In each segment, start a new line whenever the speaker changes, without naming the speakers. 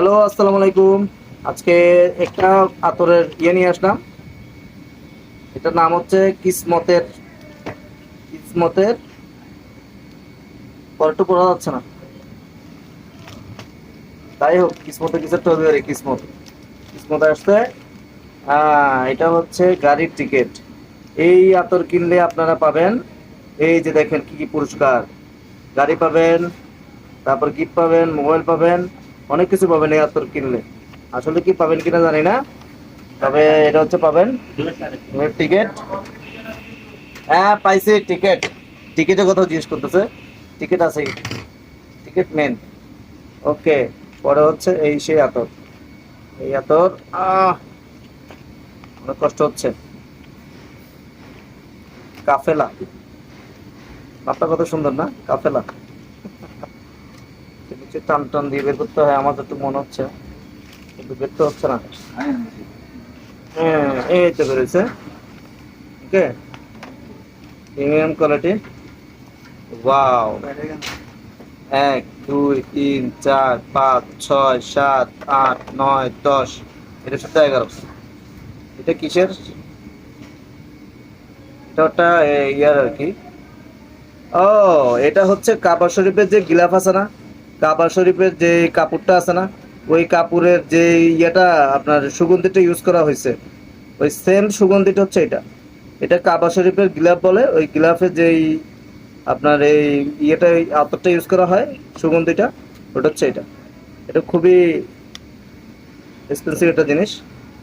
Hello, আসসালামু আলাইকুম। আজকে একটা আতরের নিয়ে আসলাম। এটার নাম হচ্ছে কিসমতের। কিসমতের পরেরটা পড়া যাচ্ছে না। তাই হোক, কিসমতের কিছু একটা হবে রে। কিসমত কিসমত আসছে। এটা হচ্ছে গাড়ির টিকিট। এই আতর কিনলে আপনারা পাবেন, এই যে দেখেন কি কি পুরস্কার। গাড়ি পাবেন, তারপর গিফট পাবেন, মোবাইল পাবেন, অনেক কিছু পাবেন এই আতর কিনলে। আসলে কি পাবেন কিনা জানি না, তবে এটা হচ্ছে পাবেন টিকিট। হ্যাঁ, পাইছি টিকিট। টিকিটের কথা জিজ্ঞেস করতেছে। টিকিট আছে, টিকিট মেন। ওকে। পরে হচ্ছে এই সেই আতর। এই আতর অনেক কষ্ট হচ্ছে। কাফেলা, নামটা কত সুন্দর না, কাফেলা। নিচে টান টান দিয়ে বের করতে হয়, আমার তো মনে হচ্ছে, কিন্তু বের তো হচ্ছে না। হ্যাঁ, এই তো বেরোছে। ওকে, প্রিমিয়াম কোয়ালিটি। ওয়াও। 1 2 3 4 5 6 7 8 9 10। এটা সাথে 11। এটা কিসের? এটা একটা ইয়ার আর কি। ও, এটা হচ্ছে কাবা শরীফের যে গিলাফ আছে না, কাবা শরীফের যে কাপড়টা আছে না, ওই কাপড়ের যে ইয়েটা আপনার সুগন্ধিটা ইউজ করা হয়েছে, ওই সেম সুগন্ধিটা হচ্ছে এটা। এটা কাবা শরীফের গিলাফ বলে, ওই গিলাফের যেই আপনার এই ইয়েটা, এই আতরটা ইউজ করা হয়, সুগন্ধিটা, ওটা হচ্ছে এটা। এটা খুবই এক্সপেন্সিভ একটা জিনিস।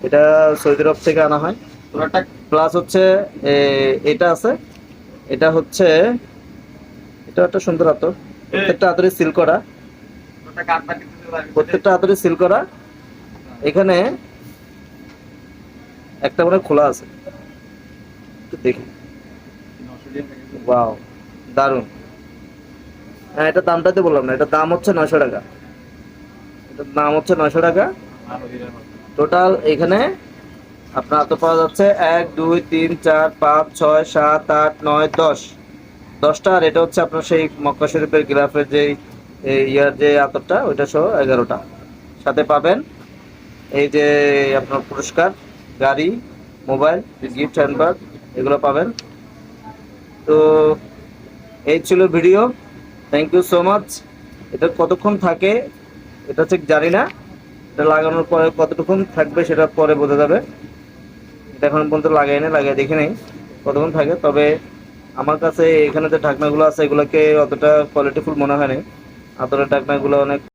এটা সৌদি আরব থেকে আনা হয়। প্লাস হচ্ছে এটা আছে। এটা হচ্ছে, এটা একটা সুন্দর আতর। প্রত্যেকটা আতরে সিল করা, প্রত্যেকটা আতরে সিল করা। এখানে একটা মানে খোলা আছে, একটু দেখি। ওয়াও, দারুন। হ্যাঁ, এটা দামটাতে বললাম না, এটা দাম হচ্ছে 900 টাকা। এটার দাম হচ্ছে 900 টাকা। টোটাল এখানে আপনার আতর পাওয়া যাচ্ছে 1 2 3 4 5 6 7 8 9 10। 10টা। আর এটা হচ্ছে আপনার সেই মক্কা শরীফের গিলাফের যে ইয়ার যে আতরটা, ওইটা সহ 11টা। সাথে পাবেন এই যে আপনার পুরস্কার, গাড়ি, মোবাইল, গিফট হ্যান্ডব্যাগ, এগুলো পাবেন। তো এই ছিল video. Thank you so much. এটা কতক্ষণ থাকে এটা ঠিক জানি না। এটা লাগানোর পরে কতটুকুন থাকবে সেটা পরে বোঝা যাবে। এটা এখন পর্যন্ত লাগাই না, লাগিয়ে দেখি নাই কতক্ষণ থাকে। তবে আমার কাছে এখানে যে ঢাকনাগুলো আছে, এগুলোকে অতটা কোয়ালিটিফুল মনে হয় না। আতরের ঢাকনাগুলো অনেক